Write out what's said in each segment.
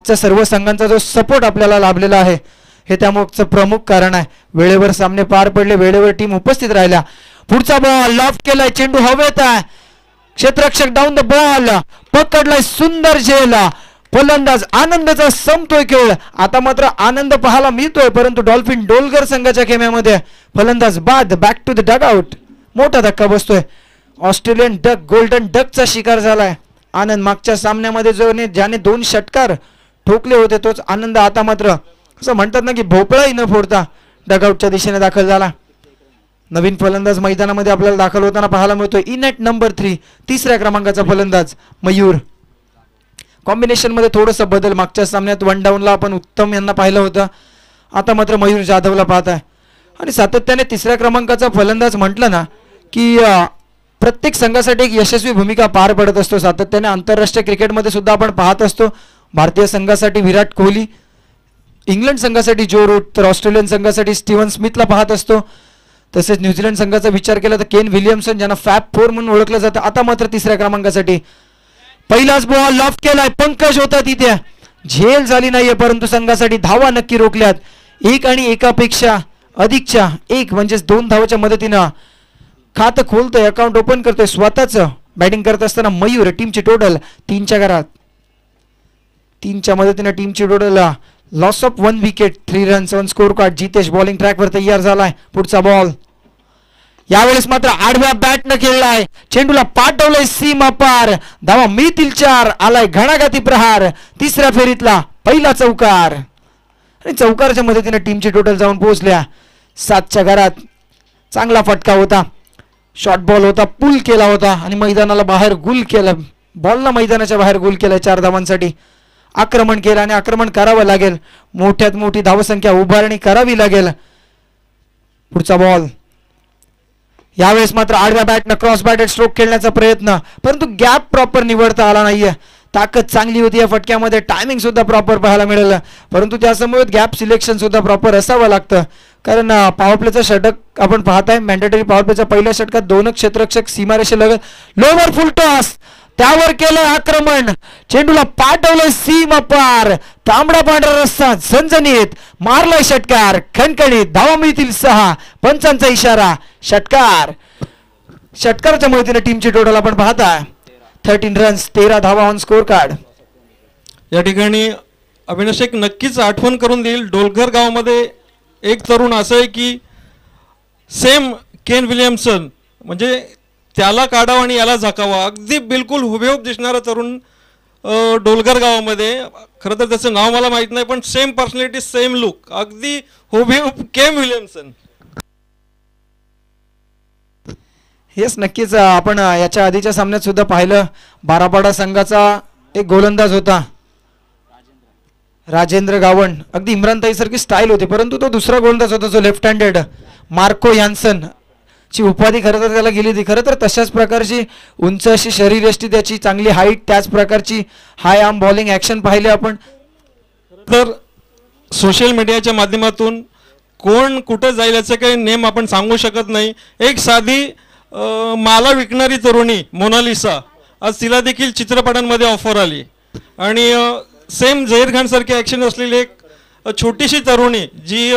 मागच्या सर्व संघांचा जो सपोर्ट आपल्याला लाभलेला आहे हे त्यामागचं प्रमुख कारण आहे. वेळेवर सामने पार पडले, वेळेवर टीम उपस्थित राहिल्या. पुढचा बॉल लॉफ्ट केलाय, चेंडू हवेत आहे, क्षेत्ररक्षक डाऊन द बॉल पकडलाय, सुंदर झेल. फलंदाज आनंदाचा संपतोय खेळ. आता मात्र आनंद पाहायला मिळतोय, परंतु डॉल्फिन डोलगर संघाच्या खेम्यामध्ये फलंदाज बाद. Back to the dugout. मोठा धक्का बसतोय. ऑस्ट्रेलियन डक गोल्डन डकचा शिकार झालाय आनंद. मागच्या सामन्यामध्ये ज्याने 2 षटकार ठोकले होते तोच आनंद आता मात्र असं म्हणतात ना की भोपळाही न फोडता डगआउटच्या दिशेने दाखल झाला. नवीन फलंदाज मैदानामध्ये आपल्याला दाखल होताना पाहायला मिळतोय. इन ॲट नंबर 3 तिसऱ्या क्रमांकाचा फलंदाज मयूर. कॉम्बिनेशन मध्ये थोडंसं बदल. मागच्या सामन्यात 1 डाऊनला आपण उत्तम यांना पाहिलं होतं, आता मात्र मयूर जाधवला पाहत आहे. आणि सातत्याने तिसऱ्या क्रमांकाचा फलंदाज म्हटलं ना की प्रत्येक संघासाठी एक यशस्वी भूमिका पार पडत असतो. सातत्याने आंतरराष्ट्रीय क्रिकेटमध्ये सुद्धा आपण पाहत असतो. भारतीय संघासाठी विराट कोहली, इंग्लंड संघासाठी जो रूट, तर ऑस्ट्रेलियन संघासाठी स्टीव्हन स्मिथला पाहत असतो. तसेच न्यूझीलंड संघाचा विचार केला तर केन विलियमसन ज्यांना फॅब 4 म्हणून ओळखलं जातं. आता मात्र तिसऱ्या क्रमांकासाठी पहिलाच बॉल लॉफ्ट केलाय. पंकज होता तिथे, झेल झाली नाहीये, परंतु संघासाठी धावा नक्की रोखल्यात. 1 आणि एकापेक्षा अधिकच्या 1 म्हणजेच 2 धावाच्या मदतीनं खातं खोलतोय, अकाउंट ओपन करतोय स्वतःच. बॅटिंग करत असताना मयूर. टीमची टोटल 3च्या घरात 3च्या मदतीनं टीमची total loss of 1 wicket, 3 runs, 1 score card. Jitesh bowling ट्रॅकवर तयार झालाय. पुढचा बॉल यावेळेस मात्र आडव्या बॅटनं खेळलाय, चेंडूला पाठवलंय सीमा पार. धावा मिळतील 4. आलाय घणाघाती प्रहार. तिसऱ्या फेरीतला पहिला चौकार आणि चौकारच्या मदतीने टीमची टोटल जाऊन पोहोचल्या 7च्या घरात. चांगला फटका होता, शॉर्ट बॉल होता, पुल केला होता आणि मैदानाला बाहेर गुल केलं. बॉलला मैदानाच्या बाहेर गुल केलाय 4 धावांसाठी. आक्रमण केलं आणि आक्रमण करावं लागेल. मोठ्यात मोठी धावसंख्या उभारणी करावी लागेल. पुढचा बॉल यावेळेस मात्र आडव्या बॅटनं क्रॉस बॅटेड स्ट्रोक खेळण्याचा प्रयत्न, परंतु गॅप प्रॉपर निवडता आला नाहीये. ताकद चांगली होती या फटक्यामध्ये, टायमिंग सुद्धा प्रॉपर पाहायला मिळालं, परंतु त्यासमोर गॅप सिलेक्शन सुद्धा प्रॉपर असावं लागतं. कारण पॉवर प्लेचा षटक आपण पाहताय. मॅन्डेटरी पॉवर प्लेच्या पहिल्या षटकात 2 क्षेत्ररक्षक सीमारेषेलगत लोवर फुल टॉस, त्यावर केलं आक्रमण, चेंडूला पाठवलं सीमा पार. तांबडा पांढरा रस्ता झणझणीत मारलाय षटकार. खणखणीत धावा मिळतील 6. पंचांचा इशारा. षटकार. षटकाराच्या मदतीने टीमची टोटल आपण पाहता 13 रन्स, 13 धावा ऑन स्कोर कार्ड. या ठिकाणी अविनाश एक नक्कीच आठवण करून देईल. डोलघर गावामध्ये एक तरुण असं आहे की सेम केन विलियमसन, म्हणजे त्याला काढावं आणि याला झाकावा, अगदी बिलकुल हुबेहूब दिसणारा तरुण डोलघर गावामध्ये. खरं तर त्याचं नाव मला माहीत नाही, पण सेम पर्सनॅलिटी, सेम लुक, अगदी हुबेहूब केन विलियमसन. हेच नक्कीच आपण याच्या आधीच्या सामन्यात सुद्धा पाहिलं. बारापाडा संघाचा एक गोलंदाज होता राजेंद्र गावण, अगदी इम्रानताई सारखी स्टाईल होती, परंतु तो दुसरा गोलंदाज होता जो लेफ्ट हँडेड मार्को यान्सन ची उपाधी खरं तर त्याला गेली होती. खरं तर तशाच प्रकारची उंच अशी शरीरयष्टी, त्याची चांगली हाईट, त्याच प्रकारची हाय आर्म बॉलिंग ॲक्शन पाहिले आपण. तर सोशल मीडियाच्या माध्यमातून कोण कुठे जाईल याचे काही नेम आपण सांगू शकत नाही. एक साधी माला विकणारी तरुणी मोनालिसा, आज तिला देखील चित्रपटांमध्ये ऑफर आली. आणि सेम झहीर खान सारखी ॲक्शन असलेली एक छोटीशी तरुणी जी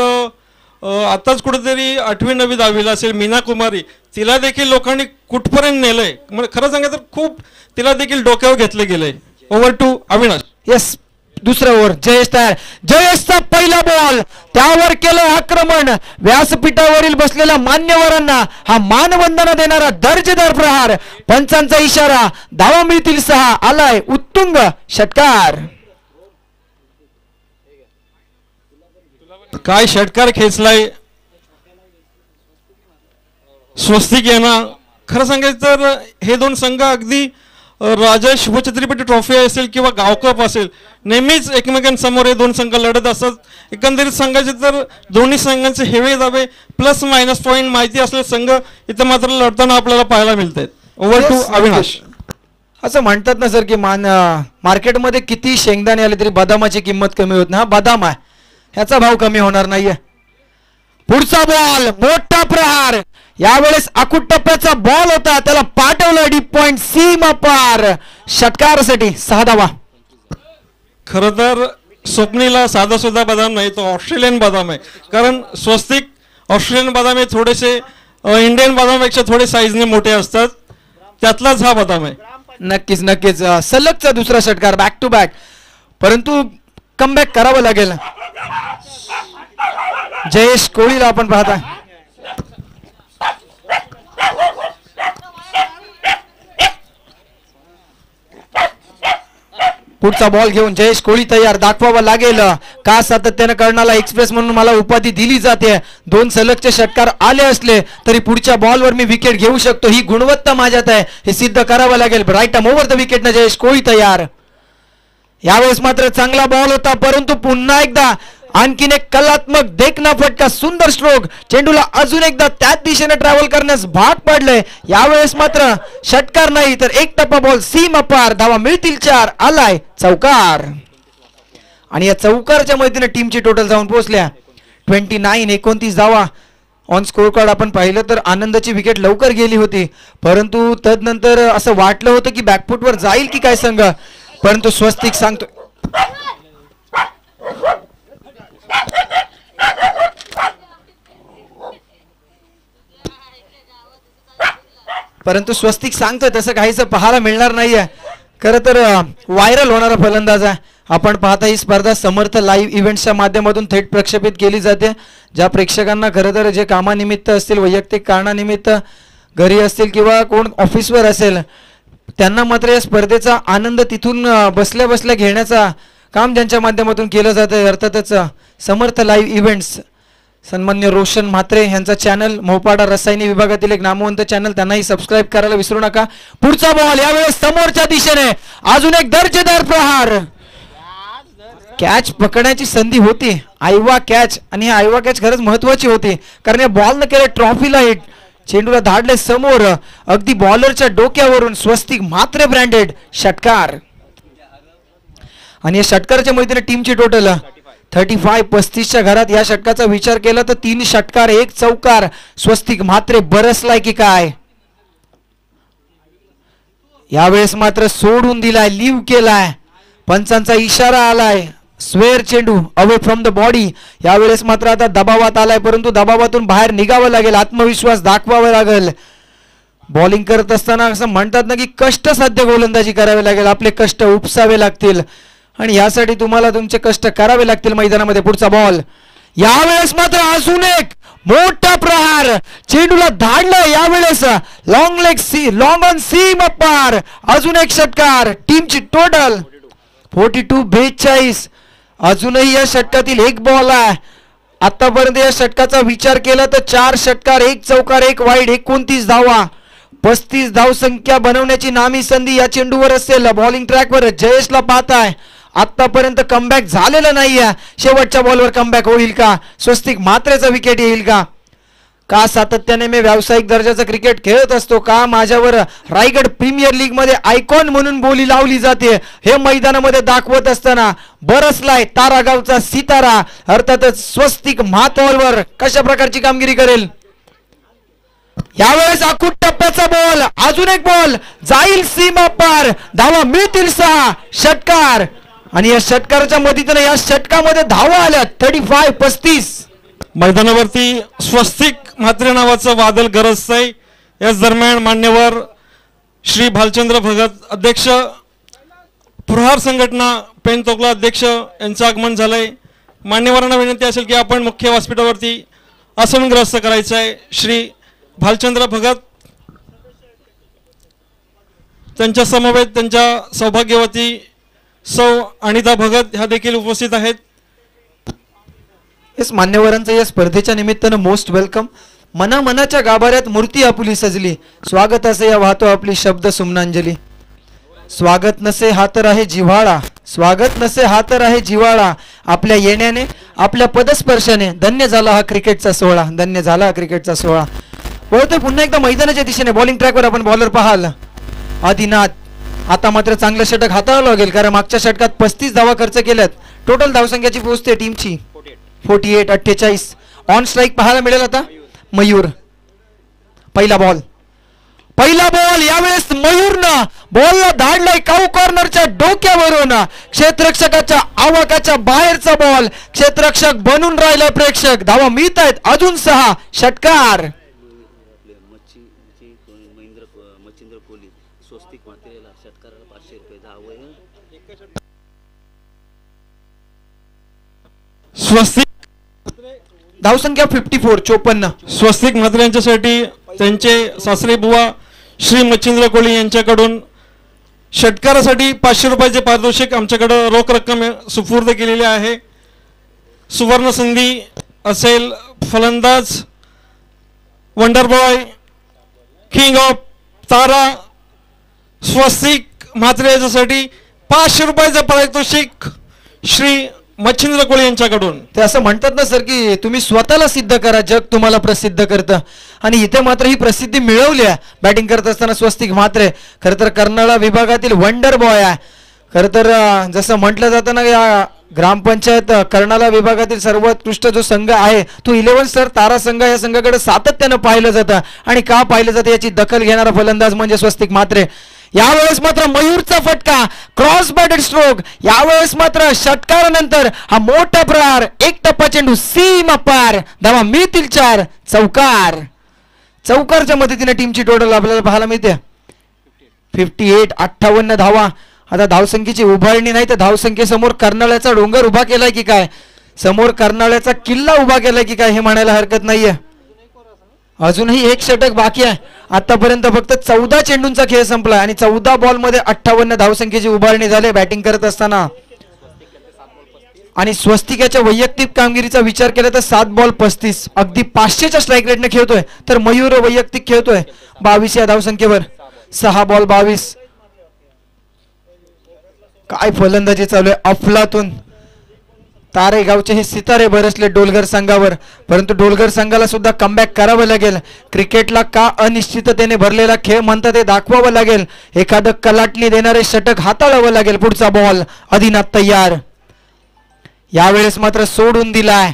आताच कुठेतरी 8वी 9वी 10वीला असेल, मीना कुमारी, तिला देखील लोकांनी कुठपर्यंत नेलंय. म्हणजे खरं सांगायचं तर खूप तिला देखील डोक्यावर घेतलं गेलंय. Over to Avinash. येस, दुसरा ओव्हर. जयेश तयार. जयेशचा पहिला बॉल, त्यावर केलं आक्रमण. व्यासपीठावरील बसलेल्या मान्यवरांना हा मानवंदना देणारा दर्जेदार प्रहार. पंचांचा इशारा. धावा मिळतील 6. आलाय उत्तुंग षटकार. काय षटकार खेचलाय स्वस्तिक यांना. खरं सांगायचं तर हे 2 संघ अगदी राजा शिवछत्रपती ट्रॉफी असेल किंवा गावकप असेल, नेहमीच एकमेकांसमोर हे 2 संघ लढत असतात. एकंदरीत सांगायचे तर दोन्ही संघांचे हेवे दावे प्लस मायनस पॉईंट माहिती असलेले संघ इथं मात्र लढताना आपल्याला पाहायला मिळत आहेत. Over to Avinash. असं म्हणतात ना सर की मार्केटमध्ये किती शेंगदाणे आले तरी बदामाची किंमत कमी होत नाही. हा बदाम आहे, ह्याचा भाव कमी होणार नाहीये. पुढचा बॉल, मोठा प्रहार. यावेळेस अकुट टप्प्याचा बॉल होता, त्याला पाठवलं डीप पॉइंट सीमा पार. षटकारासाठी 6 धावा. खरं तर स्वप्नीला साधा सुद्धा बदाम नाही, तो ऑस्ट्रेलियन बदाम आहे. कारण स्वस्तिक ऑस्ट्रेलियन बदाम हे थोडेसे इंडियन बदामपेक्षा थोडे साईजने मोठे असतात, त्यातलाच हा बदाम आहे. नक्कीच नक्कीच. सलगचा दुसरा षटकार बॅक टू बॅक, परंतु कमबॅक करावं लागेल. जयेश कोळीला आपण पाहता. पुढचा बॉल घेऊन जयेश कोळी तयार. दाखवावं लागेल का सातत्यानं कर्णाला एक्सप्रेस म्हणून मला उपाधी दिली जाते. 2 सलगचे षटकार आले असले तरी पुढच्या बॉलवर मी विकेट घेऊ शकतो, ही गुणवत्ता माझ्यात आहे, हे सिद्ध करावं लागेल. Right arm over the wicket ना जयेश कोळी तयार. यावेळेस मात्र चांगला बॉल होता, परंतु पुन्हा एकदा आणखीन एक कलात्मक देखना फटका, सुंदर स्ट्रोक. चेंडूला अजून एकदा त्याच दिशेने ट्रॅव्हल करण्यास भाग पडलंय. यावेळेस मात्र षटकार नाही तर एक टप्पा बॉल सीम अपार. धावा मिळतील 4. आलाय चौकार. आणि या चौकारच्या मदतीने टीमची टोटल जाऊन पोहोचल्या 29 धावा. ऑन स्कोर कार्ड आपण पाहिलं तर आनंदाची विकेट लवकर गेली होती, परंतु तदनंतर असं वाटलं होतं की बॅकफुटवर जाईल की काय संघ, परंतु स्वस्तिक सांगतो सांगतोय तसं काहीच पाहायला मिळणार नाहीये. खरं तर व्हायरल होणारा फलंदाज आहे. आपण पाहता ही स्पर्धा समर्थ लाईव्ह इव्हेंट्सच्या माध्यमातून थेट प्रक्षेपित केली जाते. ज्या प्रेक्षकांना खरं तर जे कामानिमित्त असतील, वैयक्तिक कारणानिमित्त घरी असतील किंवा कोण ऑफिसवर असेल, त्यांना मात्र या स्पर्धेचा आनंद तिथून बसल्या बसल्या घेण्याचा काम ज्यांच्या माध्यमातून केलं जातं. अर्थातच समर्थ लाईव्ह इव्हेंट्स, सन्मान्य रोशन म्हात्रे यांचा चॅनल, मोपाडा रसायनी विभागातील एक नामवंत चॅनल, त्यांनाही सबस्क्राईब करायला विसरू नका. पुढचा बॉल यावेळेस समोरच्या दिशेने, अजून एक दर्जेदार प्रहार. कॅच पकडण्याची संधी होती, आयवा कॅच, आणि ही आयवा कॅच खरंच महत्वाची होती कारण या बॉलनं केलं ट्रॉफीला हिट. चेंडूला धाडले समोर, अगदी बॉलरच्या डोक्यावरून. स्वस्तिक म्हात्रे ब्रँडेड षटकार. आणि या षटकाराच्या मदतीने टीमची टोटल 35-35च्या घरात. या षटकाचा विचार केला तर 3 षटकार 1 चौकार. स्वस्तिक म्हात्रे बरसलाय की काय. यावेळेस मात्र सोडून दिलाय, लिव्ह केलाय, पंचांचा इशारा आलाय. स्वेअर चेंडू अवे फ्रॉम द बॉडी. यावेळेस मात्र आता दबावात आलाय, परंतु दबावातून बाहेर निघावं लागेल, आत्मविश्वास दाखवावा लागेल. बॉलिंग करत असताना असं म्हणतात ना की कष्टसाध्य गोलंदाजी करावी लागेल, आपले कष्ट उपसावे लागतील आणि यासाठी तुम्हाला तुमचे कष्ट करावे लागतील मैदानामध्ये. पुढचा बॉल यावेळेस मात्र अजून एक मोठा प्रहार. चेंडूला धाडलं यावेळेस लॉंग ऑन सीम अपार. अजून एक षटकार. टीमची टोटल 42-42. अजूनही या षटकातील एक बॉल आहे. आतापर्यंत या षटकाचा विचार केला तर 4 षटकार 1 चौकार 1 वाईड, 29 धावा. 35 धावसंख्या बनवण्याची नामी संधी या चेंडूवर असेल. बॉलिंग ट्रॅकवर जयेशला पाहताय, आतापर्यंत कमबॅक झालेलं नाहीये. शेवटच्या बॉलवर कमबॅक होईल का? स्वस्तिक म्हात्रेचा विकेट येईल का? का सातत्याने मी व्यावसायिक दर्जाचं क्रिकेट खेळत असतो का माझ्यावर रायगड प्रीमियर लीग मध्ये आयकॉन म्हणून बोली लावली जाते हे मैदानामध्ये दाखवत असताना बरसलाय तारागावचा सितारा. अर्थातच स्वस्तिक म्हात्रेवर कशा प्रकारची कामगिरी करेल. यावेळेस अखूट टप्प्याचा बॉल, अजून एक बॉल जाईल सीमा पार. धावा मिळतील 6 षटकार आणि या षटकाराच्या मदतीने या षटकामध्ये धावा आल्या 35-35. मैदानावरती स्वस्तिक म्हात्रे नावाचं वादळ गरजतंय. याच दरम्यान मान्यवर श्री भालचंद्र भगत अध्यक्ष, प्रहार संघटना पेन तोकला अध्यक्ष यांचं आगमन झालंय. मान्यवरांना विनंती असेल की आपण मुख्य व्यासपीठावरती आसनग्रस्त करायचं आहे. श्री भालचंद्र भगत, त्यांच्या समवेत त्यांच्या सौभाग्यवती सौ अनिता भगत ह्या देखील उपस्थित आहेत. येस, मान्यवरांचं या स्पर्धेच्या निमित्तानं मोस्ट वेलकम. मनामनाच्या गाभाऱ्यात मूर्ती आपुली सजली, स्वागत असे या वाहतो आपली शब्द सुमनांजली. स्वागत नसे हा तर आहे जिव्हाळा, स्वागत नसे हा तर आहे जिव्हाळा. आपल्या येण्याने, आपल्या पदस्पर्शाने धन्य झाला हा क्रिकेटचा सोहळा, धन्य झाला हा क्रिकेटचा सोहळा. वळतोय पुन्हा एकदा मैदानाच्या दिशेने. बॉलिंग ट्रॅकवर आपण बॉलर पाहाल आदिनाथ. आता मात्र चांगलं षटक हाताळावं लागेल कारण मागच्या षटकात 35 धावा खर्च केल्यात. टोटल धावसंख्याची पोहोचते टीमची 48-48. ऑन स्ट्राईक पाहायला मिळेल आता मयूर. पहिला बॉल पहिला बॉल यावेळेस मयूरनं बॉलला धाडलाय काऊ कॉर्नरच्या डोक्यावरून क्षेत्ररक्षकाच्या आवाकाच्या बाहेरचा बॉल क्षेत्ररक्षक बनून राहिला प्रेक्षक धावा मिळत आहेत अजून 6 षटकार मच्छिंद्र कोहली स्वस्तिक मातेला षटकाराला 500 रुपये स्वस्तिक धावसंख्या 54 54 स्वस्तिक म्हात्रे त्यांचे सासरे बुवा श्री मच्छिंद्र कोळी यांच्याकडून षटकारासाठी 500 रुपयाचे पारितोषिक आमच्याकडे रोख रक्कम सुपूर्द केलेली आहे. सुवर्ण संधी असेल फलंदाज वंडर बॉय किंग ऑफ तारा स्वस्तिक म्हात्रे याच्यासाठी 500 रुपयाचं पारितोषिक श्री मच्छिंद्र कोळी यांच्याकडून. ते असं म्हणतात ना सर की तुम्ही स्वतःला सिद्ध करा जग तुम्हाला प्रसिद्ध करतं आणि इथे मात्र ही प्रसिद्धी मिळवली आहे. बॅटिंग करत असताना स्वस्तिक म्हात्रे खरं तर कर्नाळा विभागातील वंडर बॉय आहे. खरं तर जसं म्हटलं जातं ना या ग्रामपंचायत कर्नाळा विभागातील सर्वोत्कृष्ट जो संघ आहे तो 11 स्टार तारा संघ या संघाकडे सातत्यानं पाहिलं जातं आणि का पाहिलं जातं याची दखल घेणारा फलंदाज म्हणजे स्वस्तिक म्हात्रे. यावेळेस मात्र मयूरचा फटका क्रॉस बॅटेड स्ट्रोक यावेळेस मात्र षटकारानंतर हा मोठा प्रहार एक टप्पा चेंडू सीमा पार धावा मिळतील 4 चौकार चौकारच्या मदतीने टीमची टोटल आपल्याला पाहायला मिळते 58 58 धावा. आता धावसंख्येची उभारणी नाही तर धावसंख्येसमोर कर्नाळ्याचा डोंगर उभा केलाय की काय समोर कर्नाळ्याचा किल्ला उभा केलाय की काय हे म्हणायला हरकत नाहीये. अजूनही एक षटक बाकी आहे. आतापर्यंत फक्त 14 चेंडूंचा खेळ संपला आणि 14 बॉल मध्ये 58 धावसंख्येची उभारणी झाली बॅटिंग करत असताना. आणि स्वस्तिकाच्या वैयक्तिक कामगिरीचा विचार केला तर 7 बॉल 35 अगदी 500च्या स्ट्राईक रेटने खेळतोय तर मयूर वैयक्तिक खेळतोय 22 या धावसंख्येवर 6 बॉल 22. काय फलंदाजी चालू आहे अफलातून. तारेगावचे हे सितारे बरसले डोलगर संघावर परंतु डोलगर संघाला सुद्धा कमबॅक करावं लागेल. क्रिकेटला का अनिश्चिततेने भरलेला खेळ म्हणतात ते दाखवावं लागेल. एखादं कलाटणी देणारे षटक हाताळावं लागेल. पुढचा बॉल आदिनाथ तयार यावेळेस मात्र सोडून दिलाय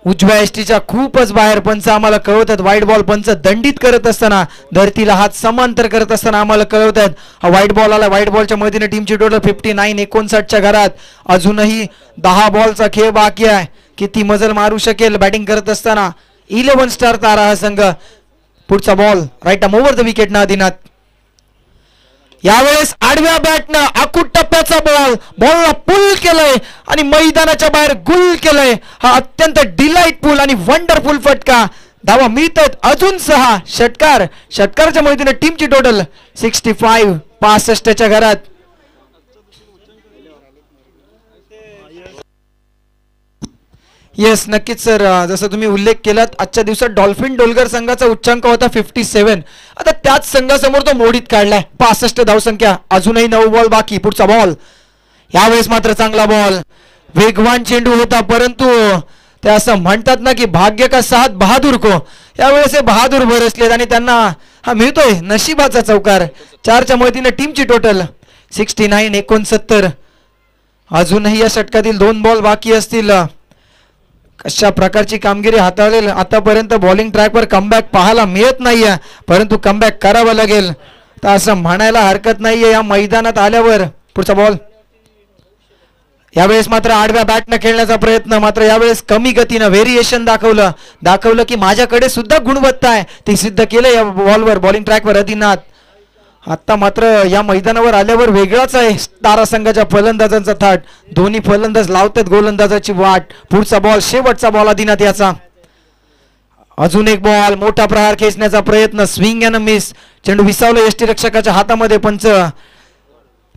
उजव्या एसटीच्या खूपच बाहेर. पंच आम्हाला कळवतात व्हाईट बॉल पंच दंडित करत असताना धरतीला हात समांतर करत असताना आम्हाला कळवतात हा व्हाईट बॉल आला. व्हाईट बॉलच्या मदतीने टीमची टोटल 59 59च्या घरात. अजूनही 10 बॉलचा खेळ बाकी आहे. किती मजल मारू शकेल बॅटिंग करत असताना 11 स्टार तारा हा संघ. पुढचा ball right arm over the wicket ना आदिनाथ. यावेळेस आडव्या बॅटनं आकुट टप्प्याचा बॉलला पुल केलंय आणि मैदानाच्या बाहेर गुल केलंय. हा अत्यंत डिलाइटफुल आणि वंडरफुल फटका धावा मिळतात अजून 6 षटकार षटकारच्या मदतीने टीमची टोटल 65 65च्या घरात. येस नक्कीच सर जसं तुम्ही उल्लेख केलात आजच्या दिवसात डॉल्फिन डोलगर संघाचा उच्चांक होता 57. आता त्याच संघासमोर तो मोडीत काढलाय 65 धावसंख्या. अजूनही 9 बॉल बाकी. पुढचा बॉल यावेळेस मात्र चांगला बॉल वेगवान चेंडू होता परंतु ते असं म्हणतात ना की भाग्य का साथ बहादूर को यावेळेस हे बहादूर बरसलेत आणि त्यांना हा मिळतोय नशिबाचा चौकार. 4च्या मदतीने टीमची टोटल 69 69. अजूनही या षटकातील 2 बॉल बाकी असतील. कशा प्रकारची कामगिरी हाताळेल आतापर्यंत बॉलिंग ट्रॅकवर कमबॅक पाहायला मिळत नाहीये परंतु कमबॅक करावं लागेल तर असं म्हणायला हरकत नाहीये या मैदानात आल्यावर. पुढचा बॉल यावेळेस मात्र आडव्या बॅटनं खेळण्याचा प्रयत्न मात्र यावेळेस कमी गतीनं व्हेरिएशन दाखवलं की माझ्याकडे सुद्धा गुणवत्ता आहे ते सिद्ध केलं या बॉलवर बॉलिंग ट्रॅकवर आदिनाथ. आता मात्र या मैदानावर आल्यावर वेगळाच आहे तारा संघाच्या फलंदाजांचा थाट. दोन्ही फलंदाज लावतात गोलंदाजाची वाट. पुढचा बॉल शेवटचा बॉल आदिनाथ याचा. अजून एक बॉल मोठा प्रहार खेचण्याचा प्रयत्न स्विंग अँड मिस चेंडू विसावला यष्टीरक्षकाच्या हातामध्ये.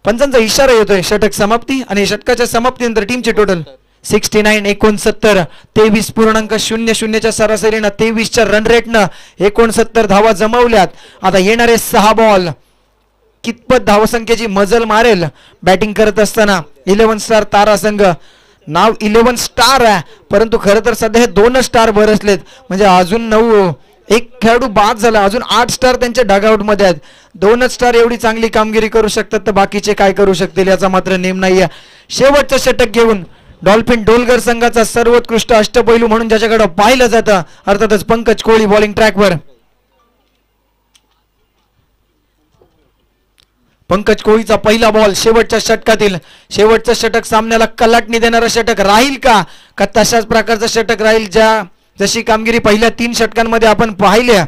पंचांचा इशारा येतोय षटक समाप्ती आणि षटकाच्या समाप्तीनंतर टीमची टोटल 69 69. 23.00च्या सरासरीनं 23च्या रन रेटनं 69 धावा जमवल्यात. आता येणारे 6 बॉल कितपत धावसंख्येची मजल मारेल बॅटिंग करत असताना 11 स्टार तारा संघ. नाव 11 स्टार आहे परंतु खरं तर सध्या हे 2 स्टार बरसलेत म्हणजे अजून 9 एक खेळाडू बाद झाला अजून 8 स्टार त्यांच्या डगआउट मध्ये आहेत. 2 स्टार एवढी चांगली कामगिरी करू शकतात तर बाकीचे काय करू शकतील याचा मात्र नेम नाहीये. शेवटचं षटक घेऊन डॉल्फिन डोलगर संघाचा सर्वोत्कृष्ट अष्टपैलू म्हणून ज्याच्याकडे पाहिलं जातं अर्थातच पंकज कोळी बॉलिंग ट्रॅकवर. पंकज कोळीचा पहिला बॉल शेवटच्या षटकातील शेवटचं षटक सामन्याला कलाटणी देणारं षटक राहील का तशाच प्रकारचं षटक राहील जशी कामगिरी पहिल्या 3 षटकांमध्ये आपण पाहिल्या.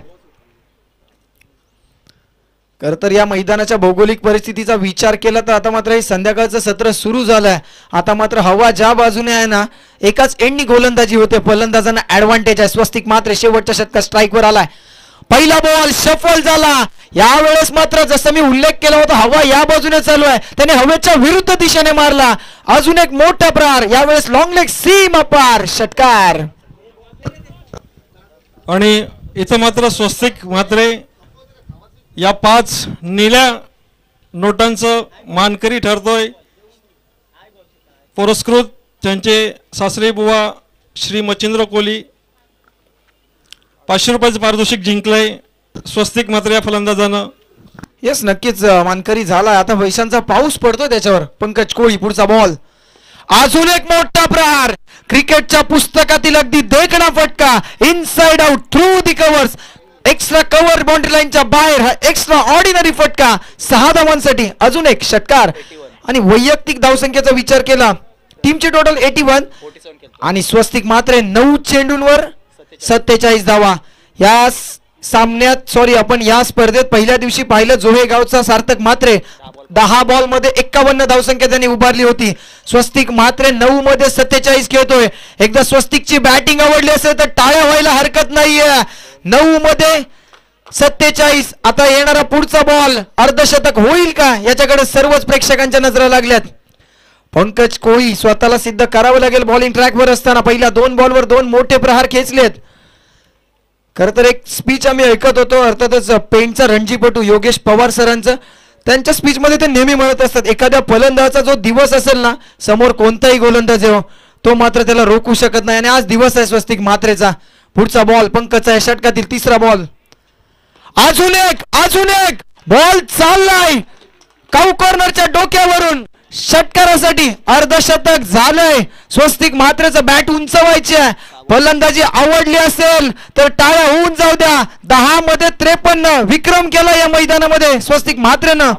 खरं तर या मैदानाच्या भौगोलिक परिस्थितीचा विचार केला तर आता मात्र हे संध्याकाळचं सत्र सुरू झालंय. आता मात्र हवा ज्या बाजूने आहे ना एकाच एंडनी गोलंदाजी होते. फलंदाजांना ऍडव्हान्टेज आहे. स्वस्तिक मात्र शेवटच्या षटकात स्ट्राईकवर आलाय. पहिला बॉल शफल झाला. यावेळेस मात्र जसं मी उल्लेख केला होता हवा या बाजूने चालू आहे त्याने हवेच्या विरुद्ध दिशेने मारला. अजून एक मोठा प्रहार यावेळेस लॉंग लेग सीम अपार षटकार. आणि इथं मात्र स्वस्तिक मात्र या 5 निळ्या नोटांचं मानकरी ठरतोय. पुरस्कृत त्यांचे सासरे बुवा श्री मच्छिंद्र कोली 500 रुपयाचं पारितोषिक जिंकलंय स्वस्तिक मात्र या फलंदाजानं. येस नक्कीच मानकरी झाला. आता पैशांचा पाऊस पडतोय त्याच्यावर. पंकज कोळी पुढचा बॉल. अजून एक मोठा प्रहार. क्रिकेटच्या पुस्तकातील अगदी देखणा फटका. Inside out through the covers. Extra cover boundary लाईनच्या बाहेर हा एक्स्ट्रा ऑर्डिनरी फटका. 6 धावांसाठी अजून एक षटकार. आणि वैयक्तिक धावसंख्येचा विचार केला टीमची टोटल 81 आणि स्वस्तिक मात्र 9 चेंडूंवर 47 धावा. या सामन्यात आपण या स्पर्धेत पहिल्या दिवशी पाहिलं जोहे गावचा सार्थक मात्रे 10 बॉल मध्ये 51 धावसंख्या त्यांनी उभारली होती. स्वस्तिक मात्रे 9 मध्ये 47 खेळतोय. एकदा स्वस्तिकची बॅटिंग आवडली असेल तर टाळ्या व्हायला हरकत नाहीये. 9 मध्ये 47. आता येणारा पुढचा बॉल अर्धशतक होईल का याच्याकडे सर्वच प्रेक्षकांच्या नजरा लागल्यात. पंकज कोळी स्वतःला सिद्ध करावं लागेल. बॉलिंग ट्रॅकवर असताना पहिल्या 2 बॉलवर 2 मोठे प्रहार खेचलेत. खरं तर एक स्पीच आम्ही ऐकत होतो अर्थातच पेंटचा रणजीपटू योगेश पवार सरांचं. त्यांच्या स्पीच मध्ये ते नेहमी म्हणत असतात एखाद्या फलंदाजाचा जो दिवस असेल ना समोर कोणताही गोलंदाज येऊ तो मात्र त्याला रोखू शकत नाही. आणि आज दिवस आहे स्वस्तिक मात्रेचा. पुढचा बॉल पंकजचा षटकातील 3रा बॉल. अजून एक बॉल चाललाय काऊ कॉर्नरच्या डोक्यावरून षटकारासाठी अर्धशतक झालंय. स्वस्तिक मात्रेचं बॅट उंचवायची आहे. फलंदाजी आवडली असेल तर टाळ्या होऊन जाऊ द्या. 10 मध्ये 53 विक्रम केला या मैदानामध्ये स्वस्तिक मात्रेनं.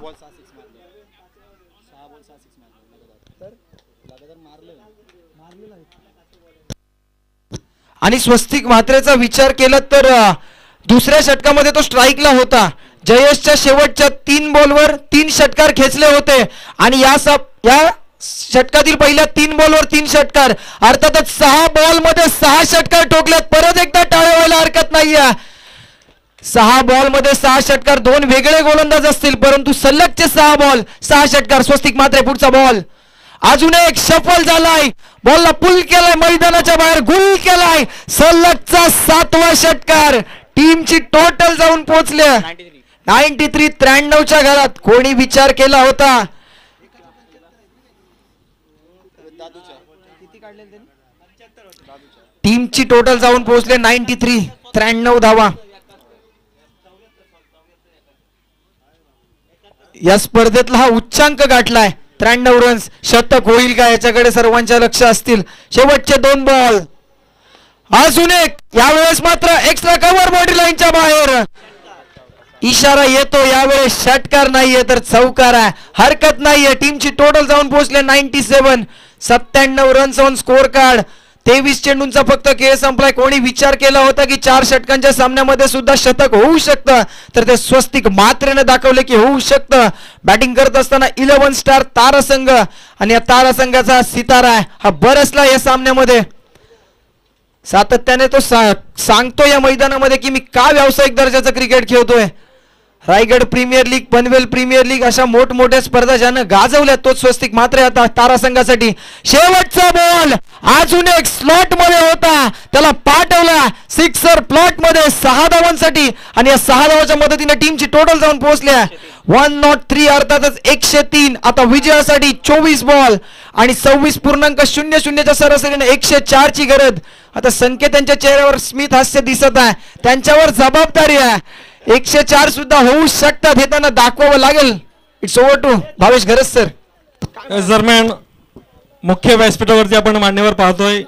आणि स्वस्तिक मात्रेचा विचार केला तर दुसऱ्या षटकामध्ये तो स्ट्राईकला होता. जयेशच्या शेवटच्या 3 बॉलवर 3 षटकार खेचले होते आणि या षटकातील पहिल्या 3 बॉलवर 3 षटकार अर्थातच 6 बॉल मध्ये 6 षटकार ठोकल्यात. परत एकदा टाळ्या व्हायला हरकत नाहीये. 6 बॉल मध्ये 6 षटकार. 2 वेगळे गोलंदाज असतील परंतु सलगचे 6 बॉल 6 षटकार. स्वस्तिक मात्रे पुढचा बॉल. अजून एक सफल झालाय. बॉलला पुल केलाय मैदानाच्या बाहेर गुल केलाय. सलगचा 7वा षटकार. टीमची टोटल जाऊन पोहोचले 93 93च्या घरात. कोणी विचार केला होता टीमची टोटल जाऊन पोहोचले 93 93 धावा. या स्पर्धेतला हा उच्चांक गाठलाय 93 रन्स. शतक होईल का याच्याकडे सर्वांच्या लक्ष असतील. शेवटचे 2 बॉल. अजून एक. यावेळेस मात्र एक्स्ट्रा कव्हर बॉडी लाईनच्या बाहेर. इशारा येतो यावेळेस षटकार नाहीये तर चौकार आहे. हरकत नाहीये. टीमची टोटल जाऊन पोहोचले 97 97 रन्स ऑन स्कोर कार्ड. 23 चेंडूंचा फक्त खेळ संपलाय. कोणी विचार केला होता की 4 षटकांच्या सामन्यामध्ये सुद्धा शतक होऊ शकतं तर ते स्वस्तिक मात्रेने दाखवले की होऊ शकतं. बॅटिंग करत असताना 11 स्टार तारासंघ आणि या तारासंघाचा सितारा आहे हा बरसला या सामन्यामध्ये. सातत्याने तो सांगतो या मैदानामध्ये की मी का व्यावसायिक दर्जाचं क्रिकेट खेळतोय. Raigad premier league Panvel premier league अशा मोठमोठ्या स्पर्धा ज्यानं गाजवल्या तोच स्वस्तिक मात्र आता तारासंघासाठी. शेवटचा बॉल अजून एक स्लॉट मध्ये होता त्याला पाठवला. सिक्सर प्लॉट मध्ये 6 धावांसाठी आणि या 6 धावांच्या मदतीने टीमची टोटल जाऊन पोहोचल्या 103 अर्थातच 103. आता विजयासाठी 24 बॉल आणि 26.00च्या सरासरीने 104 ची गरज. आता संकेत त्यांच्या चेहऱ्यावर स्मित हास्य दिसत आहे. त्यांच्यावर जबाबदारी आहे. 104 सुद्धा होऊ शकतात हे त्यांना दाखवावं लागेल. इट्स ओव्हर टू भावेश घरस सर. दरम्यान मुख्य व्यासपीठावरती आपण मान्यवर पाहतोय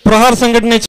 प्रहार संघटनेचे